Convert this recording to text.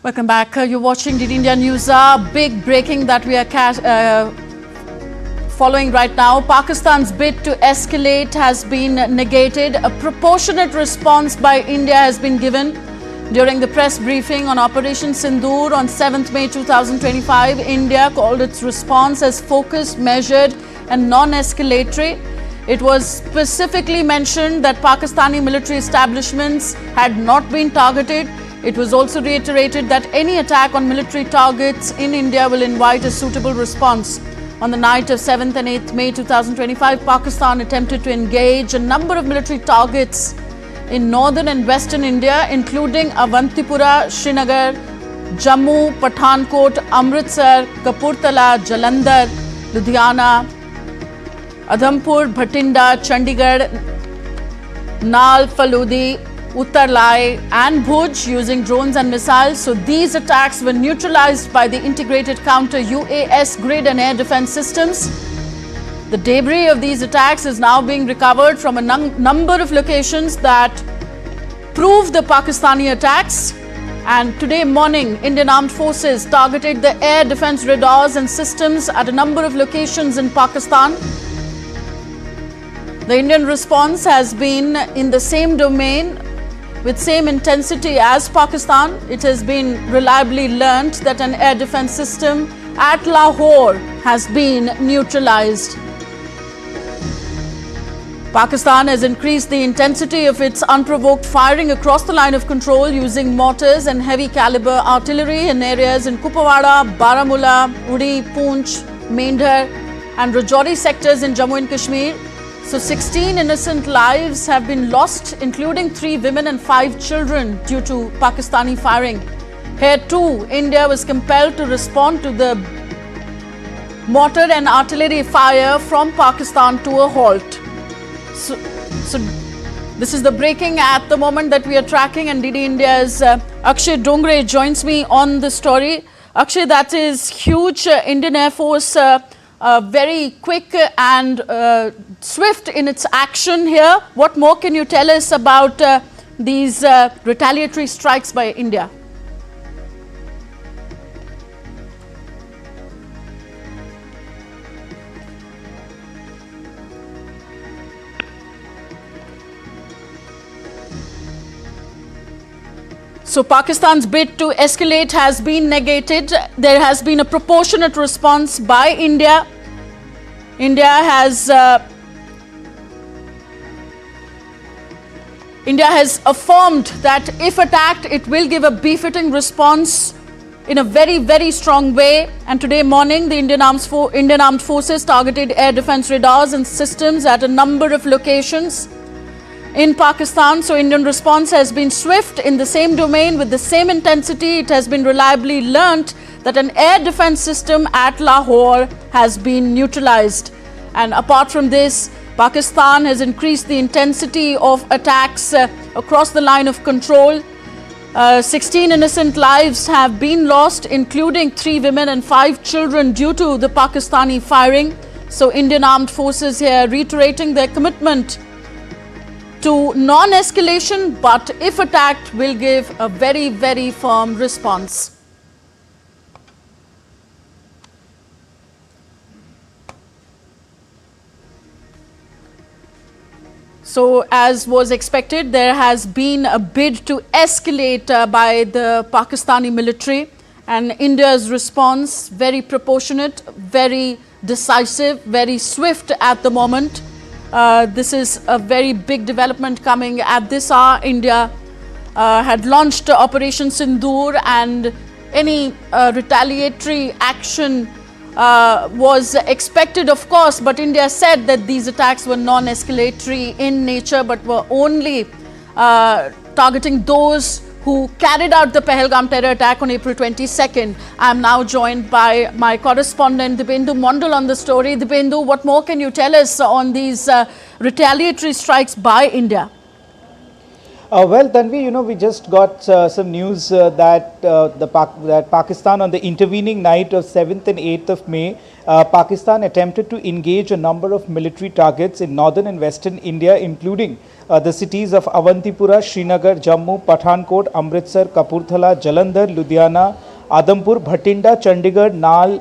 Welcome back. You're watching DD India News. Big breaking that we are following right now. Pakistan's bid to escalate has been negated. A proportionate response by India has been given during the press briefing on Operation Sindoor on 7th May 2025. India called its response as focused, measured and non-escalatory. It was specifically mentioned that Pakistani military establishments had not been targeted. It was also reiterated that any attack on military targets in India will invite a suitable response. On the night of 7th and 8th May 2025, Pakistan attempted to engage a number of military targets in northern and western India, including Avantipura, Srinagar, Jammu, Pathankot, Amritsar, Kapurthala, Jalandhar, Ludhiana, Adhampur, Bhatinda, Chandigarh, Nal, Faludi, Uttarlai and Bhuj using drones and missiles. So these attacks were neutralized by the integrated counter UAS grid and air defense systems. The debris of these attacks is now being recovered from a number of locations that prove the Pakistani attacks. And today morning, Indian Armed Forces targeted the air defense radars and systems at a number of locations in Pakistan. The Indian response has been in the same domain with same intensity as Pakistan. It has been reliably learnt that an air defense system at Lahore has been neutralized. Pakistan has increased the intensity of its unprovoked firing across the line of control using mortars and heavy caliber artillery in areas in Kupawara, Baramulla, Uri, Poonch, Mendhar and Rajouri sectors in Jammu and Kashmir. So 16 innocent lives have been lost, including 3 women and 5 children due to Pakistani firing. Here too, India was compelled to respond to the mortar and artillery fire from Pakistan to a halt. So this is the breaking at the moment that we are tracking, and DD India's Akshay Dongre joins me on the story. Akshay, that is huge. Indian Air Force very quick and swift in its action here. What more can you tell us about these retaliatory strikes by India? So Pakistan's bid to escalate has been negated. There has been a proportionate response by India. India has affirmed that if attacked, it will give a befitting response in a very, very strong way. And today morning, the Indian Armed Forces targeted air defense radars and systems at a number of locations in Pakistan. So Indian response has been swift in the same domain with the same intensity. It has been reliably learnt that an air defense system at Lahore has been neutralized. And apart from this, Pakistan has increased the intensity of attacks across the line of control. 16 innocent lives have been lost, including 3 women and 5 children due to the Pakistani firing. So Indian Armed Forces here reiterating their commitment to non-escalation, but if attacked, will give a very, very firm response. So, as was expected, there has been a bid to escalate by the Pakistani military, and India's response very proportionate, very decisive, very swift at the moment. This is a very big development coming at this hour. India had launched Operation Sindoor, and any retaliatory action was expected, of course, but India said that these attacks were non-escalatory in nature, but were only targeting those who carried out the Pahalgam terror attack on April 22nd. I am now joined by my correspondent Dipendu Mondal on the story. Dipendu, what more can you tell us on these retaliatory strikes by India? Well, Tanvi, we just got some news that Pakistan, on the intervening night of 7th and 8th of May, Pakistan attempted to engage a number of military targets in northern and western India, including the cities of Avantipura, Srinagar, Jammu, Pathankot, Amritsar, Kapurthala, Jalandhar, Ludhiana, Adampur, Bhatinda, Chandigarh, Nal,